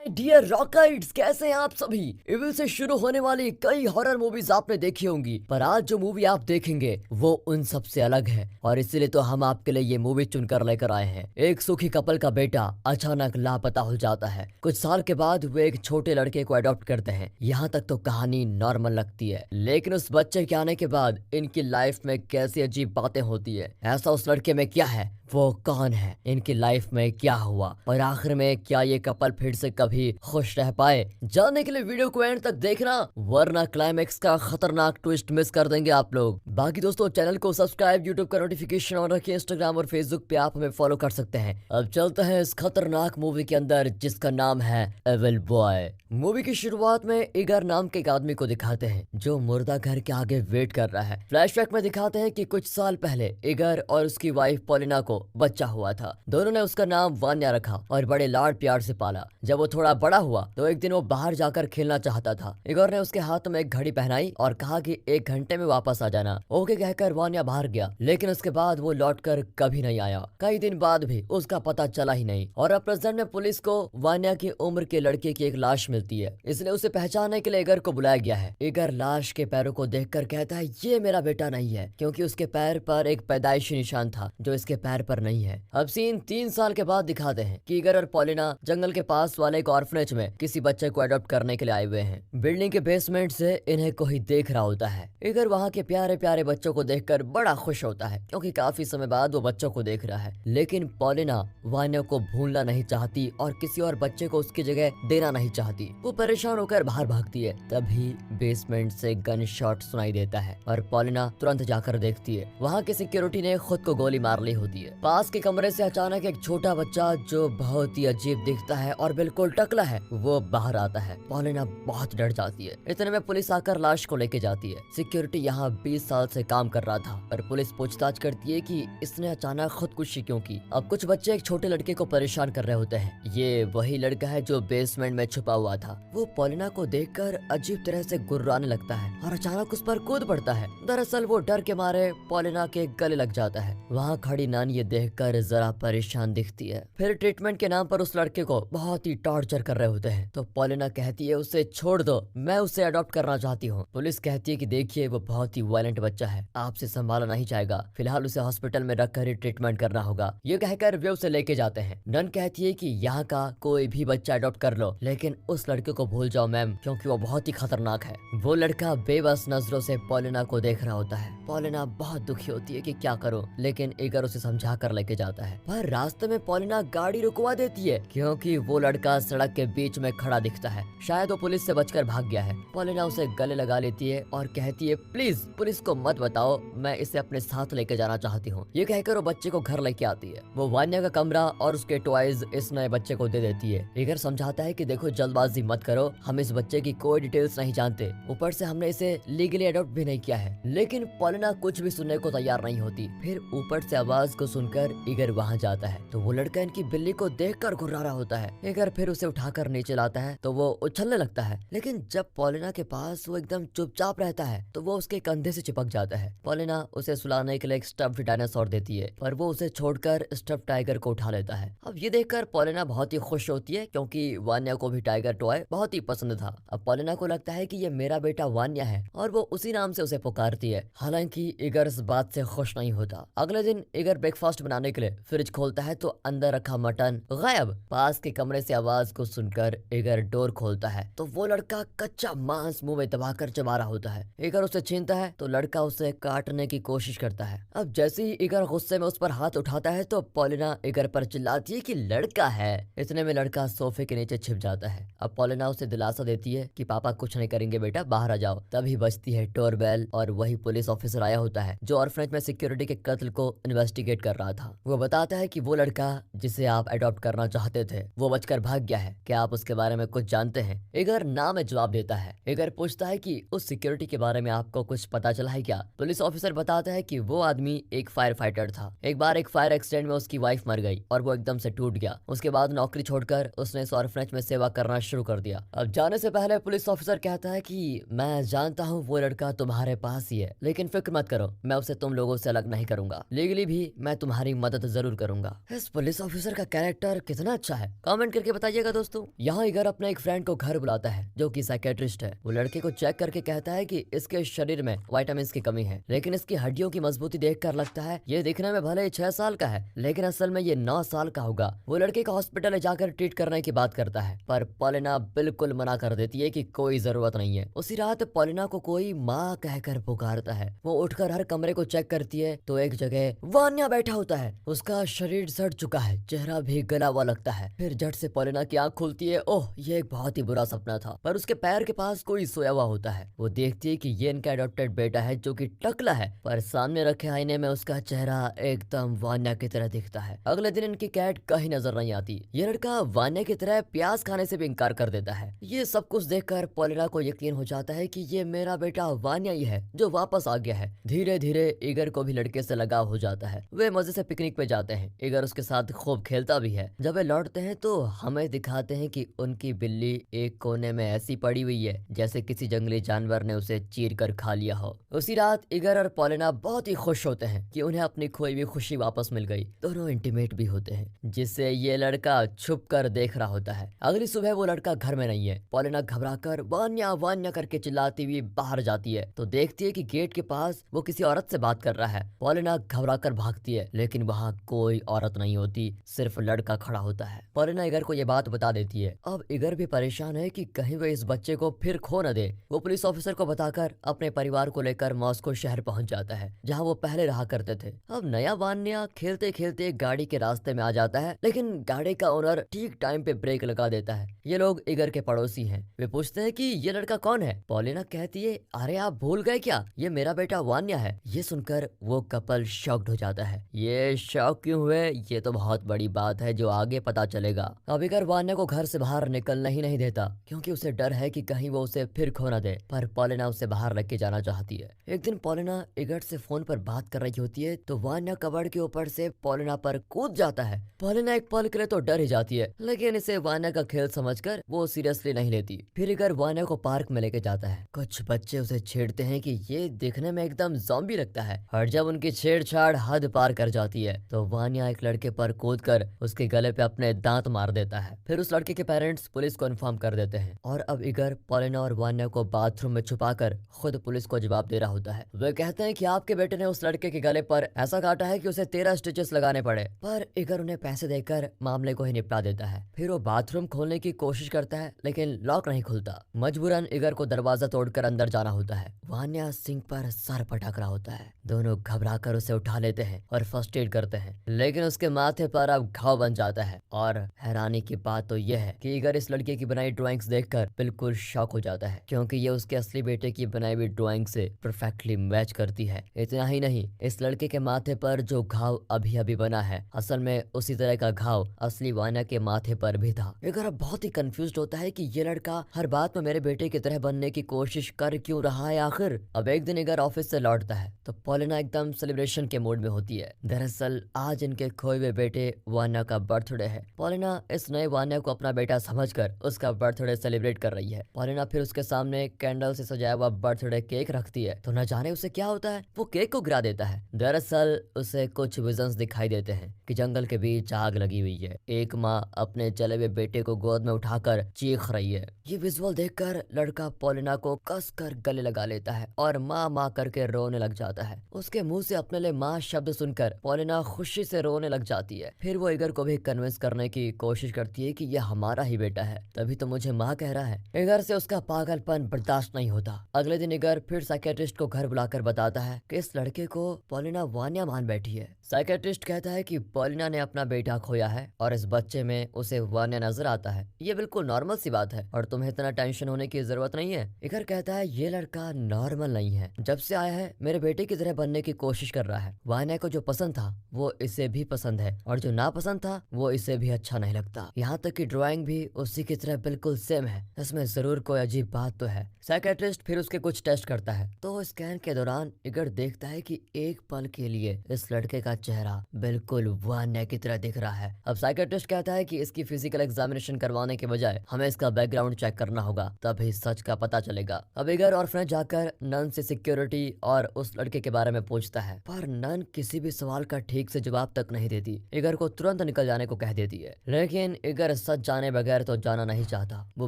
Dear rockets, कैसे हैं आप सभी। इविल से शुरू होने वाली कई हॉरर मूवीज आपने देखी होंगी, पर आज जो मूवी आप देखेंगे वो उन सब से अलग है और इसीलिए तो हम आपके लिए ये मूवी चुनकर लेकर आए हैं। एक सुखी कपल का बेटा अचानक लापता हो जाता है। कुछ साल के बाद वे एक छोटे लड़के को अडॉप्ट करते हैं। यहाँ तक तो कहानी नॉर्मल लगती है, लेकिन उस बच्चे के आने के बाद इनकी लाइफ में कैसी अजीब बातें होती है। ऐसा उस लड़के में क्या है, वो कौन है, इनकी लाइफ में क्या हुआ और आखिर में क्या ये कपल फिर से कभी खुश रह पाए। जानने के लिए वीडियो को एंड तक देखना, वरना क्लाइमेक्स का खतरनाक ट्विस्ट मिस कर देंगे आप लोग। बाकी दोस्तों, चैनल को सब्सक्राइब, यूट्यूब का नोटिफिकेशन ऑन रखिए, इंस्टाग्राम और फेसबुक पे आप हमें फॉलो कर सकते हैं। अब चलते हैं इस खतरनाक मूवी के अंदर जिसका नाम है एविल बॉय। मूवी की शुरुआत में इगर नाम के एक आदमी को दिखाते हैं जो मुर्दा घर के आगे वेट कर रहा है। फ्लैशबैक में दिखाते हैं कि कुछ साल पहले इगर और उसकी वाइफ पॉलिना को बच्चा हुआ था। दोनों ने उसका नाम वान्या रखा और बड़े लाड प्यार से पाला। जब वो थोड़ा बड़ा हुआ तो एक दिन वो बाहर जाकर खेलना चाहता था। इगोर ने उसके हाथ में एक घड़ी पहनाई और कहा कि 1 घंटे में वापस आ जाना। ओके कहकर वान्या बाहर गया, लेकिन उसके बाद वो लौटकर कभी नहीं आया। कई दिन बाद भी उसका पता चला ही नहीं और अब प्रेजेंट में पुलिस को वान्या की उम्र के लड़के की एक लाश मिलती है, इसलिए उसे पहचानने के लिए इगर को बुलाया गया है। इगर लाश के पैरों को देखकर कहता है ये मेरा बेटा नहीं है, क्योंकि उसके पैर पर एक पैदाइशी निशान था जो इसके पैर पर नहीं है। अब सीन 3 साल के बाद दिखाते हैं कि इगर और पॉलिना जंगल के पास वाले एक ऑर्फनेज में किसी बच्चे को अडॉप्ट करने के लिए आए हुए हैं। बिल्डिंग के बेसमेंट से इन्हें कोई देख रहा होता है। इगर वहाँ के प्यारे प्यारे बच्चों को देखकर बड़ा खुश होता है, क्योंकि काफी समय बाद वो बच्चों को देख रहा है। लेकिन पॉलिना वान्या को भूलना नहीं चाहती और किसी और बच्चे को उसकी जगह देना नहीं चाहती। वो परेशान होकर बाहर भागती है, तभी बेसमेंट से गन शॉट सुनाई देता है और पॉलिना तुरंत जाकर देखती है। वहाँ के सिक्योरिटी ने खुद को गोली मार ली होती है। पास के कमरे से अचानक एक छोटा बच्चा जो बहुत ही अजीब दिखता है और बिल्कुल टकला है वो बाहर आता है। पॉलिना बहुत डर जाती है। इतने में पुलिस आकर लाश को लेके जाती है। सिक्योरिटी यहाँ 20 साल से काम कर रहा था, पर पुलिस पूछताछ करती है कि इसने अचानक खुदकुशी क्यों की। अब कुछ बच्चे एक छोटे लड़के को परेशान कर रहे होते हैं। ये वही लड़का है जो बेसमेंट में छुपा हुआ था। वो पॉलिना को देखकर अजीब तरह से गुर्राने लगता है और अचानक उस पर कूद पड़ता है। दरअसल वो डर के मारे पॉलिना के गले लग जाता है। वहाँ खड़ी नानी ये देखकर जरा परेशान दिखती है। फिर ट्रीटमेंट के नाम पर उस लड़के को बहुत ही टॉर्चर कर रहे होते हैं, तो पॉलिना कहती है उसे छोड़ दो, मैं उसे अडॉप्ट करना चाहती हूँ। पुलिस कहती है कि देखिए वो बहुत ही वायलेंट बच्चा है, आपसे संभाला नहीं जाएगा, फिलहाल उसे हॉस्पिटल में रखकर ही ट्रीटमेंट करना होगा। ये कहकर वे उसे लेके जाते हैं। नन कहती है कि यहाँ का कोई भी बच्चा अडॉप्ट कर लो, लेकिन उस लड़के को भूल जाओ मैम, क्योंकि वो बहुत ही खतरनाक है। वो लड़का बेबस नजरों से पॉलिना को देख रहा होता है। पॉलिना बहुत दुखी होती है कि क्या करो, लेकिन इगर उसे समझा कर लेके जाता है। पर रास्ते में पॉलिना गाड़ी रुकवा देती है, क्योंकि वो लड़का सड़क के बीच में खड़ा दिखता है। शायद वो पुलिस से बचकर भाग गया है। पॉलिना उसे गले लगा लेती है और कहती है प्लीज पुलिस को मत बताओ, मैं इसे अपने साथ लेके जाना चाहती हूँ। ये कहकर वो बच्चे को घर लेके आती है। वो वान्या का कमरा और उसके टॉयज इस नए बच्चे को दे देती है। इगर समझाता है कि देखो जल्दबाजी मत करो, हम इस बच्चे की कोई डिटेल्स नहीं जानते, ऊपर से हमने इसे लीगली अडॉप्ट भी नहीं किया है। लेकिन पॉलिना कुछ भी सुनने को तैयार नहीं होती। फिर ऊपर से आवाज को सुनकर इगर वहाँ जाता है, तो वो लड़का इनकी बिल्ली को देखकर घुर्रा रहा होता है। इगर फिर उसे उठाकर नीचे लाता है तो वो उछलने लगता है, लेकिन जब पॉलिना के पास वो एकदम चुपचाप रहता है तो वो उसके कंधे से चिपक जाता है। पॉलिना उसे सुलाने के लिए एक स्टफ्ड डायनासोर देती है, पर वो उसे छोड़कर स्टफ्ड टाइगर को उठा लेता है। अब ये देखकर पॉलिना बहुत ही खुश होती है, क्योंकि वान्या को भी टाइगर टॉय बहुत ही पसंद था। अब पॉलिना को लगता है कि ये मेरा बेटा वान्या है और वो उसी नाम से उसे पुकारती है। हालांकि इगर इस बात से खुश नहीं होता। अगले दिन इगर ब्रेकफास्ट बनाने के लिए फ्रिज खोलता है तो अंदर रखा मटन गायब। पास के कमरे से आवाज को सुनकर इगर डोर खोलता है तो वो लड़का कच्चा मांस मुंह में दबाकर चबा रहा होता है। इगर उसे छीनता है तो लड़का उसे काटने की कोशिश करता है। अब जैसे ही इगर गुस्से में उस पर हाथ उठाता है तो पॉलिना इगर पर चिल्लाती है कि लड़का है। इतने में लड़का सोफे के नीचे छिप जाता है। अब पॉलिना उसे दिलासा देती है कि पापा कुछ नहीं करेंगे बेटा, बाहर आ जाओ। तभी बजती है डोरबेल और वही पुलिस ऑफिसर आया होता है जो ऑर्फनेज में सिक्योरिटी के कत्ल को इन्वेस्टिगेट कर रहा था। वो बताता है कि वो लड़का जिसे आप अडॉप्ट करना चाहते थे वो बचकर भाग गया है, क्या आप उसके बारे में कुछ जानते हैं? इगर ना में जवाब देता है। इगर पूछता है कि उस सिक्योरिटी के बारे में आपको कुछ पता चला है क्या? पुलिस ऑफिसर बताता है कि वो आदमी एक फायर फाइटर था। एक बार एक फायर एक्सीडेंट में उसकी वाइफ मर गई और वो एकदम से टूट गया। उसके बाद नौकरी छोड़कर उसने इस ऑर्फनेज में सेवा करना शुरू कर दिया। अब जाने से पहले पुलिस ऑफिसर कहता है कि मैं जानता हूँ वो लड़का तुम्हारे पास ही है, लेकिन फिक्र मत करो, मैं उसे तुम लोगों से अलग नहीं करूंगा। लीगली भी मैं तुम्हारी मदद जरूर करूंगा। इस पुलिस ऑफिसर का कैरेक्टर कितना अच्छा है, कमेंट करके बताइएगा दोस्तों। यहाँ ईगर अपने एक फ्रेंड को घर बुलाता है जो कि साइकेट्रिस्ट है। वो लड़के को चेक करके कहता है कि इसके शरीर में विटामिन की कमी है, लेकिन इसकी हड्डियों की मजबूती देखकर लगता है ये दिखने में भले ही 6 साल का है, लेकिन असल में ये 9 साल का होगा। वो लड़के को हॉस्पिटल में जाकर ट्रीट करने की बात करता है, पर पॉलिना बिल्कुल मना कर देती है कि कोई जरूरत नहीं है। उसी रात पॉलिना को कोई माँ कहकर पुकारता है। वो उठकर हर कमरे को चेक करती है तो एक जगह वान्या बैठा होता है। उसका शरीर सड़ चुका है, चेहरा भी गला हुआ लगता है। फिर झट से पॉलिना की आंख खुलती है। ओह, ये एक बहुत ही बुरा सपना था। पर उसके पैर के पास कोई सोया हुआ होता है। वो देखती है कि ये इनका अडॉप्टेड बेटा है जो कि टकला है, पर सामने रखे आईने में उसका चेहरा एकदम वान्या की तरह दिखता है। अगले दिन इनकी कैट कहीं नजर नहीं आती। ये लड़का वान्या की तरह प्याज खाने से भी इनकार कर देता है। ये सब कुछ देखकर पॉलिना को यकीन हो जाता है कि ये मेरा बेटा वान्या ही है जो वापस आ गया है। धीरे धीरे ईगर को भी लड़के से लगाव हो जाता है। वे मजे से पिकनिक पे जाते हैं। ईगर उसके साथ खूब खेलता भी है। जब वे लौटते हैं तो हमें दिखाते हैं कि उनकी बिल्ली एक कोने में ऐसी पड़ी हुई है जैसे किसी जंगली जानवर ने उसे चीर कर खा लिया हो। उसी रात ईगर और पॉलिना बहुत ही खुश होते हैं कि उन्हें अपनी खोई हुई खुशी वापस मिल गई। दोनों इंटीमेट भी होते हैं, जिससे ये लड़का छुप कर देख रहा होता है। अगली सुबह वो लड़का घर में नहीं है। पॉलिना घबराकर वान्या वान्या करके चिल्लाती हुई बाहर जाती है तो देखती है कि गेट के पास वो किसी औरत से बात कर रहा है। पॉलिना घबराकर भागती है, लेकिन वहाँ कोई औरत नहीं होती, सिर्फ लड़का खड़ा होता है। पॉलिना ईगर को ये बात बता देती है। अब ईगर भी परेशान है कि कहीं वे इस बच्चे को फिर खो न दे। वो पुलिस ऑफिसर को बताकर अपने परिवार को लेकर मॉस्को शहर पहुंच जाता है, जहाँ वो पहले रहा करते थे। अब नया वान्या खेलते खेलते गाड़ी के रास्ते में आ जाता है, लेकिन गाड़ी का ओनर ठीक टाइम पे ब्रेक लगा देता है। ये लोग ईगर के पड़ोसी हैं। वे पूछते हैं कि ये लड़का कौन है। पॉलिना कहती है, अरे आप भूल गए क्या, ये मेरा बेटा वान्या है। ये सुनकर वो कपल शॉक्ड हो जाता है। ये शॉक क्यों हुए, ये तो बहुत बड़ी बात है जो आगे पता चलेगा। अब ईगर वान्या को घर से बाहर निकलना ही नहीं देता, क्योंकि उसे डर है कि कहीं वो उसे फिर खो न दे। पर पॉलिना उसे बाहर लेके जाना चाहती है। एक दिन पॉलिना ईगर से फोन पर बात कर रही होती है तो वान्या कबर्ड के ऊपर से पॉलिना पर कूद जाता है। पॉलिना एक पल के लिए तो डर ही जाती है, लेकिन इसे वान्या का खेल समझकर वो सीरियसली नहीं लेती। फिर ईगर वान्या को पार्क में लेके जाता है। कुछ बच्चे उसे छेड़ते हैं कि ये दिखने में एकदम ज़ॉम्बी लगता है, और जब उनकी छेड़छाड़ हद पार कर जाती है तो वान्या एक लड़के पर कूदकर उसके गले पे अपने दांत मार देता है। फिर उस लड़के के पेरेंट्स पुलिस को इन्फॉर्म कर देते हैं, और अब ईगर पॉलिना और वान्या को बाथरूम में छुपाकर खुद पुलिस को जवाब दे रहा होता है। वे कहते हैं कि आपके बेटे ने उस लड़के के गले पर ऐसा काटा है कि उसे 13 स्टिचेस लगाने पड़े, पर ईगर उन्हें पैसे देकर मामले को ही निपटा देता है। फिर वो बाथरूम खोलने की कोशिश करता है, लेकिन लॉक नहीं खुलता। मजबूरन ईगर को दरवाजा तोड़कर अंदर जाना होता है। वान्या सिंह पर सर पटक रहा होता है। दोनों घबराकर उसे उठा लेते हैं और फर्स्ट एड करते हैं, लेकिन उसके माथे पर अब घाव बन जाता है। और हैरानी की बात तो यह है कि ईगर इस लड़के की बनाई ड्राइंग्स देखकर बिल्कुल शॉक हो जाता है, क्योंकि ये उसके असली बेटे की बनाई हुई ड्राइंग से परफेक्टली मैच करती है। इतना ही नहीं, इस लड़के के माथे पर जो घाव अभी अभी बना है, असल में उसी तरह का घाव असली वान्या के माथे पर भी था। ईगर अब बहुत ही कंफ्यूज्ड होता है कि ये लड़का हर बात में मेरे बेटे की तरह बनने की कोशिश कर क्यों रहा है आखिर। अब एक दिन ईगर ऑफिस से लौटता है तो पॉलिना एकदम सेलिब्रेशन के मूड में होती है। दरअसल आज इनके खोए हुए बेटे वान्या का बर्थडे है। पॉलिना इस नए वान्या को अपना बेटा समझकर उसका बर्थडे सेलिब्रेट कर रही है। पॉलिना फिर उसके सामने कैंडल से सजाया हुआ बर्थडे केक रखती है तो न जाने उसे क्या होता है, वो केक को गिरा देता है। दरअसल उसे कुछ विजन्स दिखाई देते हैं कि जंगल के बीच आग लगी हुई है। एक माँ अपने जले हुए बेटे को गोद में उठाकर चीख रही है। ये विजुअल देखकर लड़का पॉलिना को कसकर गले लगा लेता है और माँ माँ करके रोने लग जाता है। उसके मुंह से अपने लिए माँ शब्द सुनकर पॉलिना खुशी से रोने लग जाती है। फिर वो ईगर को भी कन्विंस करने की कोशिश करती है कि ये हमारा ही बेटा है, तभी तो मुझे माँ कह रहा है। ईगर से उसका पागलपन बर्दाश्त नहीं होता। अगले दिन ईगर फिर साइकेट्रिस्ट को घर बुलाकर बताता है कि इस लड़के को पॉलिना वान्या मान बैठी है। साइकेट्रिस्ट कहता है कि पॉलिना ने अपना बेटा खोया है और इस बच्चे में उसे वान्या नजर आता है। ये बिल्कुल नॉर्मल सी बात है और तुम्हें इतना टेंशन होने की जरूरत नहीं है। ईगर कहता है ये लड़का नॉर्मल नहीं है, जब से आया है मेरे बेटे की तरह बनने की कोशिश कर रहा है। वान्या को जो पसंद था वो इसे भी पसंद है, और जो ना पसंद था वो इसे भी अच्छा नहीं लगता। यहाँ तक कि ड्राइंग भी उसी की तरह बिल्कुल सेम है। इसमें जरूर कोई अजीब बात तो है। साइकेट्रिस्ट फिर उसके कुछ टेस्ट करता है तो स्कैन के दौरान ईगर देखता है कि एक पल के लिए इस लड़के का चेहरा बिल्कुल वान्या की तरह दिख रहा है। अब साइकेट्रिस्ट कहता है कि इसकी फिजिकल एग्जामिनेशन करवाने के बजाय हमें इसका बैकग्राउंड चेक करना होगा, तभी सच का पता चलेगा। अब ईगर और फ्रेंड जाकर नन से सिक्योरिटी और उस लड़के के बारे में पूछता है, पर नन किसी भी सवाल सवाल का ठीक से जवाब तक नहीं देती, इगर को तुरंत निकल जाने को कह देती है। लेकिन इगर सच जाने बगैर तो जाना नहीं चाहता। वो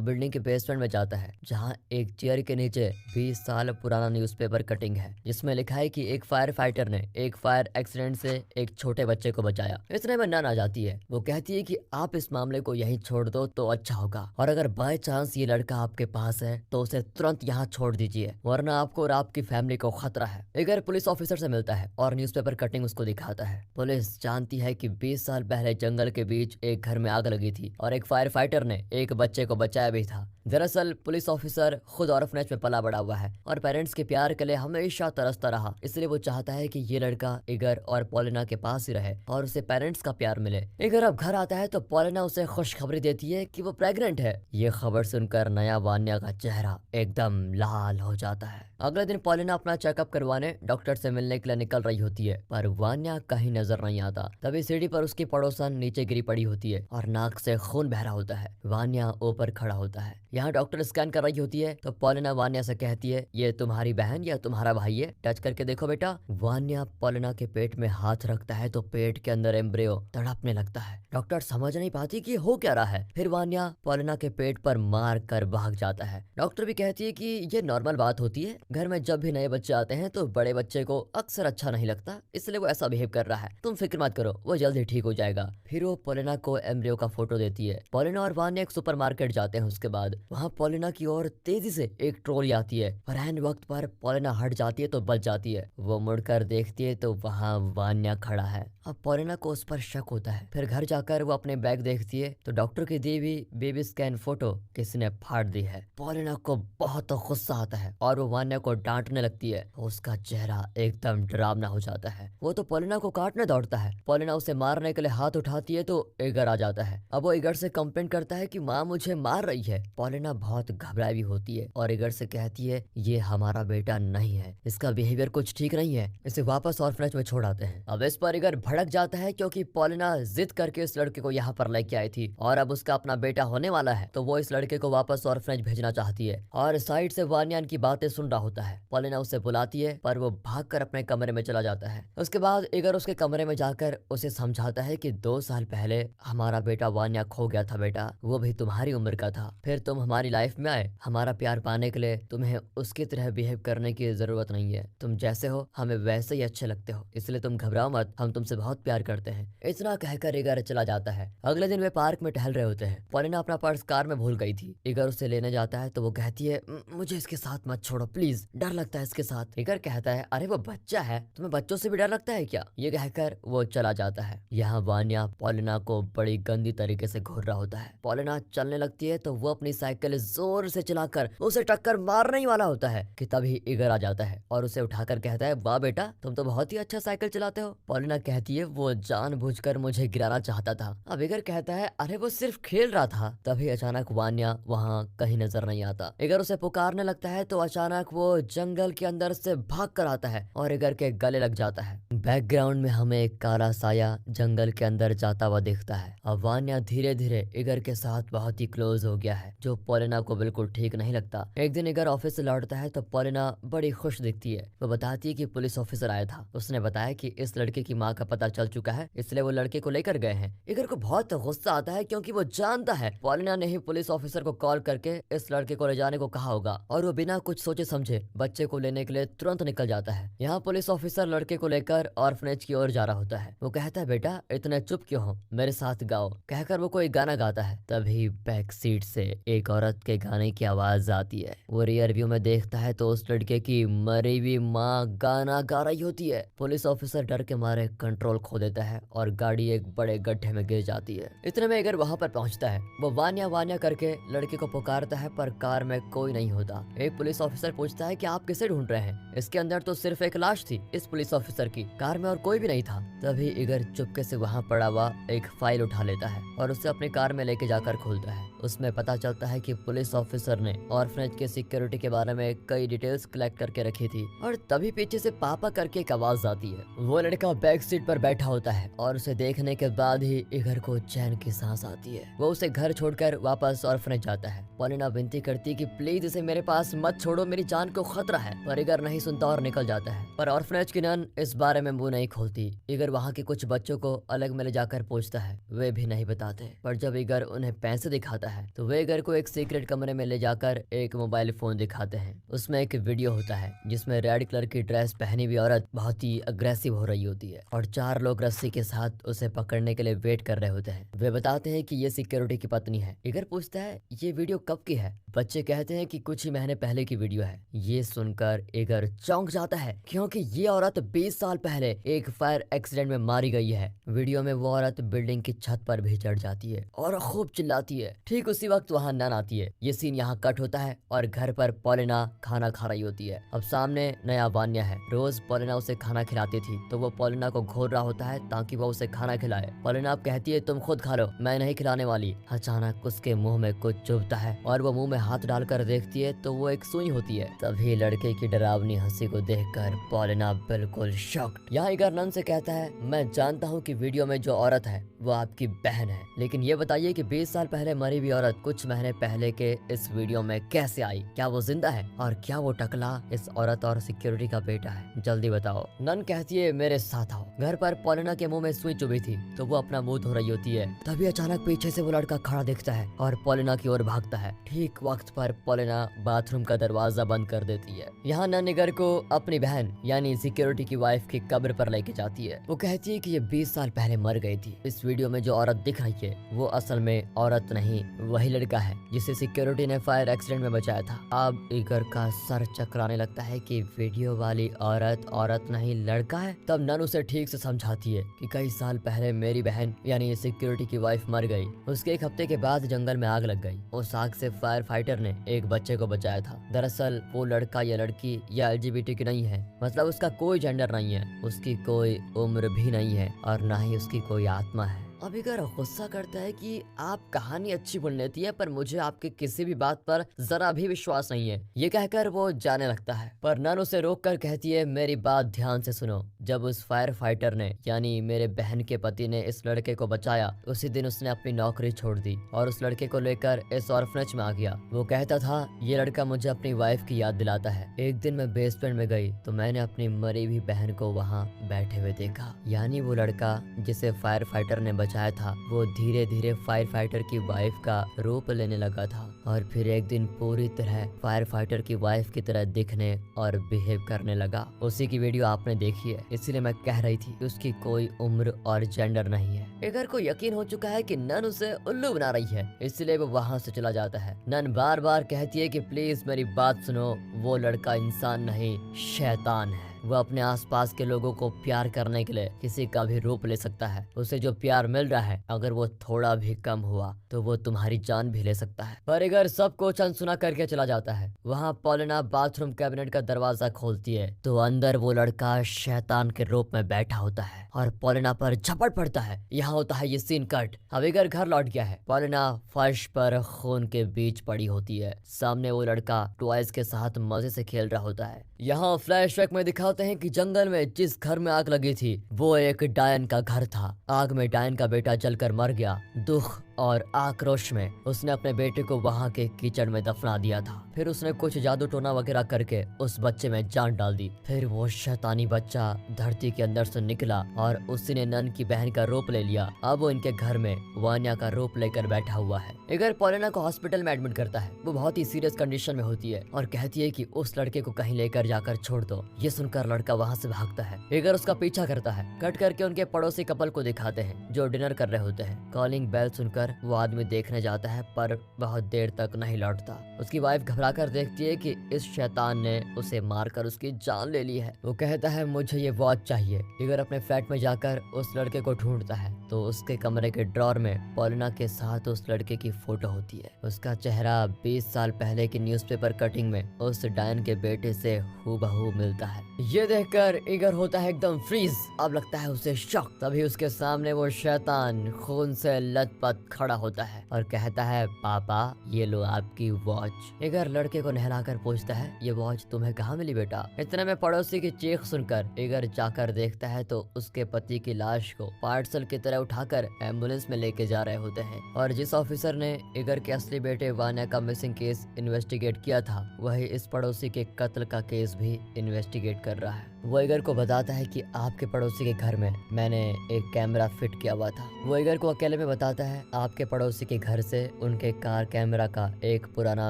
बिल्डिंग के बेसमेंट में जाता है जहाँ एक चेयर के नीचे 20 साल पुराना न्यूज़पेपर कटिंग है, जिसमें लिखा है कि एक फायर फाइटर ने एक फायर एक्सीडेंट से एक छोटे बच्चे को बचाया। इतने में नन आ जाती है। वो कहती है कि आप इस मामले को यहीं छोड़ दो तो अच्छा होगा, और अगर बाय चांस ये लड़का आपके पास है तो उसे तुरंत यहाँ छोड़ दीजिए, वरना आपको और आपकी फैमिली को खतरा है। इगर पुलिस ऑफिसर से मिलता है और न्यूज़पेपर कटिंग उसको दिखाता है। पुलिस जानती है कि 20 साल पहले जंगल के बीच एक घर में आग लगी थी और एक फायर फाइटर ने एक बच्चे को बचाया भी था। दरअसल पुलिस ऑफिसर खुद ऑर्फनेज में पला बड़ा हुआ है और पेरेंट्स के प्यार के लिए हमेशा तरसता रहा, इसलिए वो चाहता है कि ये लड़का इगर और पॉलिना के पास ही रहे और उसे पेरेंट्स का प्यार मिले। इगर अब घर आता है तो पॉलिना उसे खुशखबरी देती है कि वो प्रेग्नेंट है। ये खबर सुनकर नया वान्या का चेहरा एकदम लाल हो जाता है। अगले दिन पॉलिना अपना चेकअप करवाने डॉक्टर से मिलने के लिए निकल रही होती है, पर वान्या कहीं नजर नहीं आता। तभी सीढ़ी पर उसकी पड़ोसन नीचे गिरी पड़ी होती है और नाक से खून बह रहा होता है। वान्या ऊपर खड़ा होता है। यहाँ डॉक्टर स्कैन कर रही होती है तो पॉलिना वान्या से कहती है, ये तुम्हारी बहन या तुम्हारा भाई है, टच करके देखो बेटा। वान्या पॉलिना के पेट में हाथ रखता है तो पेट के अंदर एम्ब्रियो तड़पने लगता है। डॉक्टर समझ नहीं पाती कि हो क्या रहा है। फिर वान्या पॉलिना के पेट पर मार कर भाग जाता है। डॉक्टर भी कहती है कि ये नॉर्मल बात होती है, घर में जब भी नए बच्चे आते हैं तो बड़े बच्चे को अक्सर अच्छा नहीं लगता, इसलिए वो ऐसा बिहेव कर रहा है, तुम फिक्र मत करो, वो जल्द ही ठीक हो जाएगा। फिर वो पॉलिना को एम्ब्रियो का फोटो देती है। पॉलिना और वान्या एक सुपरमार्केट जाते हैं। उसके बाद वहाँ पॉलिना की ओर तेजी से एक ट्रॉली आती है और ऐन वक्त पर पॉलिना हट जाती है तो बच जाती है। वो मुड़कर देखती है तो वहाँ वान्या खड़ा है। अब पॉलिना को उस पर शक होता है। फिर घर जाकर वो अपने बैग देखती है तो डॉक्टर की दी हुई बेबी स्कैन फोटो किसी ने फाड़ दी है। पॉलिना को बहुत गुस्सा आता है और वो वान्या को डांटने लगती है। उसका चेहरा एकदम डरावना हो जाता है। वो तो पॉलिना को काटने दौड़ता है। पॉलिना उसे मारने के लिए हाथ उठाती है तो इगर आ जाता है। अब वो इगर से कंप्लेन करता है कि माँ मुझे मार रही है। पॉलिना बहुत घबराई हुई होती है और इगर से कहती है, ये हमारा बेटा नहीं है, इसका बिहेवियर कुछ ठीक नहीं है, इसे वापस ऑर्फनेज में छोड़ आते हैं। अब इस पर इगर भड़क जाता है क्योंकि पॉलिना जिद करके इस लड़के को यहाँ पर लेके आई थी और अब उसका अपना बेटा होने वाला है, तो वो इस लड़के को वापस ऑर्फनेज भेजना चाहती है। और साइड से वान्या की बातें सुन रहा होता है। पॉलिना उसे बुलाती है पर वो भागकर अपने कमरे में चला जाता है। उसके बाद इगर उसके कमरे में जाकर उसे समझाता है कि 2 साल पहले हमारा बेटा वान्या खो गया था बेटा, वो भी तुम्हारी उम्र का था। फिर तुम हमारी लाइफ में आए, हमारा प्यार पाने के लिए तुम्हें उसकी तरह बिहेव करने की जरूरत नहीं है, तुम जैसे हो हमें वैसे ही अच्छे लगते हो, इसलिए तुम घबराओ मत, हम तुमसे बहुत प्यार करते हैं। इतना कहकर इगर चला जाता है। अगले दिन वे पार्क में टहल रहे होते हैं। पॉलिना अपना पर्स कार में भूल गई थी। इगर उसे लेने जाता है तो वो कहती है, मुझे इसके साथ मत छोड़ो प्लीज, डर लगता है इसके साथ। इगर कहता है, अरे वो बच्चा है, तुम्हें बच्चों से भी डर लगता है क्या? ये कहकर वो चला जाता है। यहाँ वान्या पॉलिना को बड़ी गंदी तरीके से घूर रहा होता है। पॉलिना चलने लगती है तो वो अपनी साइकिल जोर से चलाकर उसे टक्कर मारने ही वाला होता है कि तभी इगर आ जाता है और उसे उठाकर कहता है, वाह बेटा तुम तो बहुत ही अच्छा साइकिल चलाते हो। पॉलिना कहती है, वो जानबूझकर मुझे गिराना चाहता था। अब इगर कहता है, अरे वो सिर्फ खेल रहा था। तभी अचानक वान्या वहाँ कहीं नजर नहीं आता। इगर उसे पुकारने लगता है तो अचानक वो जंगल के अंदर से भाग कर आता है और इगर के गले लग जाता है। बैकग्राउंड में हमें एक काला साया जंगल के अंदर जाता हुआ दिखता है। अब वान्या धीरे धीरे इगर के साथ बहुत ही क्लोज हो गया है, जो पॉलिना को बिल्कुल ठीक नहीं लगता। एक दिन इगर ऑफिस से लौटता है तो पॉलिना बड़ी खुश दिखती है। वो बताती है कि पुलिस ऑफिसर आया था, उसने बताया कि इस लड़के की माँ का पता चल चुका है, इसलिए वो लड़के को लेकर गए हैं। इगर को बहुत गुस्सा आता है क्योंकि वो जानता है पॉलिना ने ही पुलिस ऑफिसर को कॉल करके इस लड़के को ले जाने को कहा होगा और वो बिना कुछ सोचे समझे बच्चे को लेने के लिए तुरंत निकल जाता है। यहाँ पुलिस ऑफिसर लड़के को लेकर ऑर्फनेज की ओर जा रहा होता है। वो कहता है, बेटा इतने चुप क्यों हो, मेरे साथ गाओ। कहकर वो कोई गाना गाता है। तभी बैक सीट से एक औरत के गाने की आवाज आती है। वो रियर व्यू में देखता है तो उस लड़के की मरी हुई माँ गाना गा रही होती है। पुलिस ऑफिसर डर के मारे कंट्रोल खो देता है और गाड़ी एक बड़े गड्ढे में गिर जाती है। इतने में इगर वहाँ पर पहुँचता है। वो वान्या वान्या करके लड़के को पुकारता है पर कार में कोई नहीं होता। एक पुलिस ऑफिसर पूछता है कि आप किसे ढूंढ रहे हैं? इसके अंदर तो सिर्फ एक लाश थी इस पुलिस ऑफिसर की, कार में और कोई भी नहीं था। तभी इगर चुपके से वहाँ पड़ा हुआ एक फाइल उठा लेता है और उसे अपनी कार में लेके जाकर खोलता है। उसमें पता चलता है कि पुलिस ऑफिसर ने ऑर्फनेज के सिक्योरिटी के बारे में कई डिटेल्स कलेक्ट करके रखी थी। और तभी पीछे से पापा करके एक आवाज आती है। वो लड़का बैक सीट पर बैठा होता है और उसे देखने के बाद ही इगर को चैन की सांस आती है। वो उसे घर छोड़कर वापस ऑर्फनेज जाता है। पॉलिना विनती करती कि प्लीज इसे मेरे पास मत छोड़ो, मेरी जान को खतरा है, पर इगर नहीं सुनता और निकल जाता है। पर ऑर्फनेज की नन इस बारे में मुंह नहीं खोलती। इगर वहाँ के कुछ बच्चों को अलग में ले जाकर पूछता है, वे भी नहीं बताते। पर जब इगर उन्हें पैसे दिखाता है तो वे इगर को एक सीक्रेट कमरे में ले जाकर एक मोबाइल फोन दिखाते हैं। उसमें एक वीडियो होता है जिसमें रेड कलर की ड्रेस पहनी हुई औरत बहुत ही अग्रेसिव हो रही होती है और 4 लोग रस्सी के साथ उसे पकड़ने के लिए वेट कर रहे होते हैं। वे बताते हैं कि ये सिक्योरिटी की पत्नी है। इगर पूछता है ये वीडियो कब की है। बच्चे कहते हैं कि कुछ ही महीने पहले की वीडियो है। ये सुनकर इगर चौंक जाता है क्योंकि ये औरत 20 साल पहले एक फायर एक्सीडेंट में मारी गई है। वीडियो में वो औरत बिल्डिंग की छत पर भी चढ़ जाती है और खूब चिल्लाती है। ठीक उसी वक्त वहाँ नन आती है। ये सीन यहाँ कट होता है और घर पर पॉलिना खाना खा रही होती है। अब सामने नया वान्या है। रोज पॉलिना उसे खाना खिलाती थी तो वो पॉलिना को घोर रहा होता है ताकि वो उसे खाना खिलाए। पॉलिना अब कहती है तुम खुद खा लो, मैं नहीं खिलाने वाली। अचानक उसके मुंह में कुछ चुभता है और वो मुंह में हाथ डालकर देखती है तो वो एक सुई होती है। तभी लड़के की डरावनी हंसी को देखकर पॉलिना बिल्कुल शॉक्ड। यहाँ इगर नन से कहता है मैं जानता हूँ कि वीडियो में जो औरत है वो आपकी बहन है, लेकिन ये बताइए कि 20 साल पहले मरी हुई औरत कुछ महीने पहले के इस वीडियो में कैसे आई? क्या वो जिंदा है और क्या वो टकला इस औरत और सिक्योरिटी का बेटा है? जल्दी बताओ। नन कहती है मेरे साथ आओ। घर पर पॉलिना के मुंह में सुई चुभी थी तो वो अपना मुंह धो रही होती है। तभी अचानक पीछे से वो लड़का खड़ा दिखता है और पॉलिना की ओर भागता है। ठीक वक्त पर पॉलिना बाथरूम का दरवाजा बंद कर देती है। यहाँ नन इगर को अपनी बहन यानी सिक्योरिटी की वाइफ की कब्र पर लेके जाती है। वो कहती है कि ये 20 साल पहले मर गई थी। इस वीडियो में जो औरत दिख रही है वो असल में औरत नहीं, वही लड़का है जिसे सिक्योरिटी ने फायर एक्सीडेंट में बचाया था। अब इगर का सर चकराने लगता है कि वीडियो वाली औरत नहीं लड़का है। तब नन उसे ठीक से समझाती है कि कई साल पहले मेरी बहन यानी सिक्योरिटी की वाइफ मर गई। उसके एक हफ्ते के बाद जंगल में आग लग गई। उस आग से फायर फाइटर ने एक बच्चे को बचाया था। दरअसल वो लड़का या लड़की या LGBT की नहीं है, मतलब उसका कोई जेंडर नहीं है, उसकी कोई उम्र भी नहीं है और ना ही उसकी कोई आत्मा है। अब इगर गुस्सा करता है कि आप कहानी अच्छी बोल लेती है पर मुझे आपके किसी भी बात पर जरा भी विश्वास नहीं है। ये कहकर वो जाने लगता है पर नन उसे रोक कर कहती है मेरी बात ध्यान से सुनो। जब उस फायर फाइटर ने यानी मेरे बहन के पति ने इस लड़के को बचाया उसी दिन उसने अपनी नौकरी छोड़ दी और उस लड़के को लेकर इस ऑर्फनेज में आ गया। वो कहता था ये लड़का मुझे अपनी वाइफ की याद दिलाता है। एक दिन मैं बेसमेंट में गई तो मैंने अपनी मरी हुई बहन को वहाँ बैठे हुए देखा। यानी वो लड़का जिसे फायर फाइटर ने बचाया था वो धीरे धीरे फायर फाइटर की वाइफ का रूप लेने लगा था और फिर एक दिन पूरी तरह फायर फाइटर की वाइफ की तरह दिखने और बिहेव करने लगा। उसी की वीडियो आपने देखी है, इसलिए मैं कह रही थी कि उसकी कोई उम्र और जेंडर नहीं है। इगर को यकीन हो चुका है कि नन उसे उल्लू बना रही है, इसलिए वो वहाँ से चला जाता है। नन बार बार कहती है कि प्लीज मेरी बात सुनो, वो लड़का इंसान नहीं शैतान है। वो अपने आसपास के लोगों को प्यार करने के लिए किसी का भी रूप ले सकता है। उसे जो प्यार मिल रहा है अगर वो थोड़ा भी कम हुआ तो वो तुम्हारी जान भी ले सकता है। पर इगर सब कुछ अनसुना करके चला जाता है। वहाँ पॉलिना बाथरूम कैबिनेट का दरवाजा खोलती है तो अंदर वो लड़का शैतान के रूप में बैठा होता है और पॉलिना पर झपट पड़ता है। यहाँ होता है ये सीन कट। अब इगर घर लौट गया है। पॉलिना फर्श पर खून के बीच पड़ी होती है। सामने वो लड़का टॉयज के साथ मजे से खेल रहा होता है। यहाँ फ्लैशबैक में दिखाते हैं कि जंगल में जिस घर में आग लगी थी वो एक डायन का घर था। आग में डायन का बेटा जलकर मर गया। दुख और आक्रोश में उसने अपने बेटे को वहाँ के कीचड़ में दफना दिया था। फिर उसने कुछ जादू टोना वगैरह करके उस बच्चे में जान डाल दी। फिर वो शैतानी बच्चा धरती के अंदर से निकला और उसी ने नन की बहन का रूप ले लिया। अब वो इनके घर में वान्या का रूप लेकर बैठा हुआ है। इगर पॉलिना को हॉस्पिटल में एडमिट करता है। वो बहुत ही सीरियस कंडीशन में होती है और कहती है कि उस लड़के को कहीं लेकर जाकर छोड़ दो। ये सुनकर लड़का वहाँ से भागता है। इगर उसका पीछा करता है। कट करके उनके पड़ोसी कपल को दिखाते हैं जो डिनर कर रहे होते हैं। कॉलिंग बेल सुनकर वो आदमी देखने जाता है पर बहुत देर तक नहीं लौटता। उसकी वाइफ घबराकर देखती है कि इस शैतान ने उसे मारकर उसकी जान ले ली है। वो कहता है मुझे ये वॉच चाहिए। इगर अपने फ्लैट में जाकर उस लड़के को ढूंढता है तो उसके कमरे के ड्रॉर में पॉलिना के साथ उस लड़के की फोटो होती है। उसका चेहरा 20 साल पहले की न्यूज़पेपर कटिंग में उस डायन के बेटे से हूबहू मिलता है। ये देखकर इगर होता है एकदम फ्रीज। अब लगता है उसे शॉक। तभी उसके सामने वो शैतान खून से लथपथ खड़ा होता है और कहता है, पापा ये लो आपकी वॉच। इगर लड़के को नहलाकर पूछता है, ये वॉच तुम्हें कहाँ मिली बेटा? इतने में पड़ोसी की चीख सुनकर इगर जाकर देखता है तो उसके पति की लाश को पार्सल की तरह उठाकर एम्बुलेंस में लेके जा रहे होते हैं। और जिस ऑफिसर ने इगर के असली बेटे वान्या का मिसिंग केस इन्वेस्टिगेट किया था, वही इस पड़ोसी के कत्ल का केस भी इन्वेस्टिगेट कर रहा है। वो इगर को बताता है कि आपके पड़ोसी के घर में मैंने एक कैमरा फिट किया हुआ था। वो इगर को अकेले में बताता है, आपके पड़ोसी के घर से उनके कार कैमरा का एक पुराना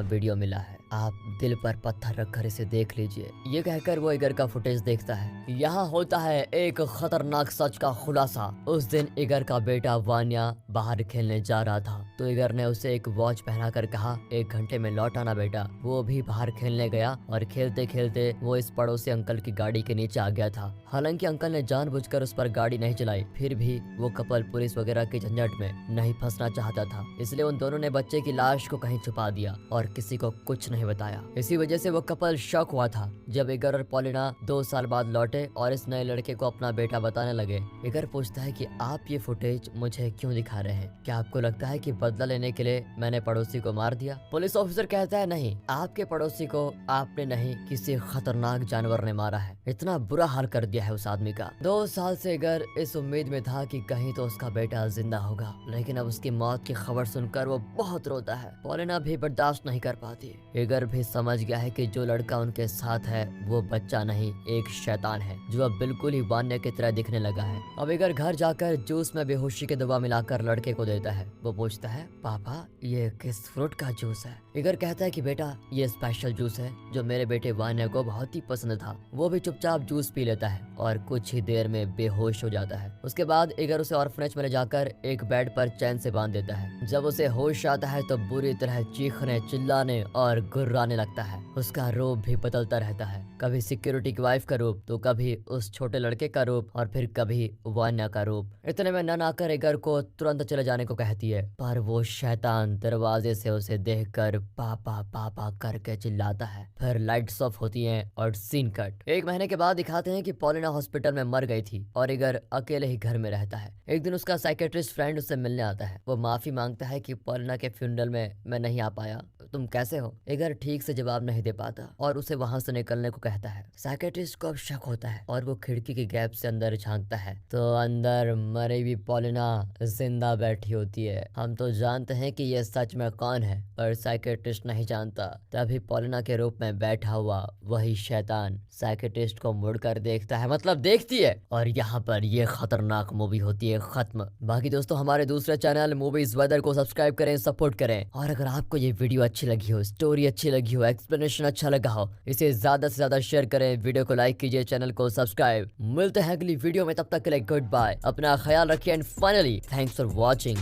वीडियो मिला है, आप दिल पर पत्थर रखकर इसे देख लीजिए। ये कहकर वो इगर का फुटेज देखता है। यहाँ होता है एक खतरनाक सच का खुलासा। उस दिन इगर का बेटा वान्या बाहर खेलने जा रहा था तो इगर ने उसे एक वॉच पहनाकर कहा, 1 घंटे में लौट आना बेटा। वो भी बाहर खेलने गया और खेलते खेलते वो इस पड़ोसी अंकल की गाड़ी के नीचे आ गया था। हालांकि अंकल ने जानबूझकर उस पर गाड़ी नहीं चलाई, फिर भी वो कपल पुलिस वगैरह के झंझट में नहीं फंसना चाहता था, इसलिए उन दोनों ने बच्चे की लाश को कहीं छुपा दिया और किसी को कुछ नहीं बताया। इसी वजह से वो कपल शॉक हुआ था जब इगर और पॉलिना 2 साल बाद लौटे और इस नए लड़के को अपना बेटा बताने लगे। इगर पूछता है कि आप ये फुटेज मुझे क्यों दिखा रहे हैं? क्या आपको लगता है कि बदला लेने के लिए मैंने पड़ोसी को मार दिया? पुलिस ऑफिसर कहता है, नहीं, आपके पड़ोसी को आपने नहीं, किसी खतरनाक जानवर ने मारा है। इतना बुरा हाल कर दिया है उस आदमी का। 2 साल से इगर इस उम्मीद में था कि कहीं तो उसका बेटा जिंदा होगा, लेकिन अब उसकी मौत की खबर सुनकर वो बहुत रोता है। पॉलिना भी बर्दाश्त नहीं कर पाती। इगर भी समझ गया है कि जो लड़का उनके साथ है वो बच्चा नहीं, एक शैतान है जो अब बिल्कुल ही वान्या की तरह दिखने लगा है। अब इगर घर जाकर जूस में बेहोशी की दवा मिलाकर लड़के को देता है। वो पूछता है, पापा ये किस फ्रूट का जूस है? इगर कहता है कि बेटा ये स्पेशल जूस है जो मेरे बेटे वान्या को बहुत ही पसंद था। वो भी चुपचाप जूस पी लेता है और कुछ ही देर में बेहोश हो जाता है। उसके बाद इगर उसे ऑर्फनेज में ले जाकर एक बेड पर चैन से बांध देता है। जब उसे होश आता है तो बुरी तरह चीखने, चिल्लाने और गुर्राने लगता है। उसका रूप भी बदलता रहता है, कभी सिक्योरिटी की वाइफ का रूप तो कभी उस छोटे लड़के का रूप और फिर कभी वान्या का रूप। इतने में नन आकर इगर को तुरंत चले जाने को कहती है, पर वो शैतान दरवाजे से उसे देखकर पापा पापा करके चिल्लाता है। फिर लाइट्स ऑफ होती हैं और सीन कट। 1 महीने के बाद दिखाते हैं कि पॉलिना हॉस्पिटल में मर गई थी और इगर अकेले ही घर में रहता है। एक दिन उसका साइकेट्रिस्ट फ्रेंड उससे मिलने आता है। वो माफी मांगता है कि पॉलिना के फ्यूनरल में मैं नहीं आ पाया, तुम कैसे हो? इगर ठीक से जवाब नहीं दे पाता और उसे वहां से निकलने को कहता है। साइकेट्रिस्ट को अब शक होता है और वो खिड़की की गैप से अंदर झांकता है तो अंदर मरी हुई पॉलिना जिंदा बैठी होती है। हम तो जानते हैं कि ये सच में कौन है, पर साइकेट्रिस्ट नहीं जानता। तभी पॉलिना के रूप में बैठा हुआ वही शैतान साइकेट्रिस्ट को मुड़कर देखता है, मतलब देखती है, और यहाँ पर ये खतरनाक मूवी होती है खत्म। बाकी दोस्तों हमारे दूसरे चैनल मूवीज वेदर को सब्सक्राइब करें, सपोर्ट करें, और अगर आपको ये वीडियो अच्छी लगी हो, स्टोरी अच्छी लगी हो, एक्सप्लेनेशन अच्छा लगा हो, इसे ज्यादा से ज्यादा शेयर करें, वीडियो को लाइक कीजिए, चैनल को सब्सक्राइब। मिलते हैं अगली वीडियो में, तब तक के लिए गुड बाय, अपना ख्याल रखिए and finally thanks for watching.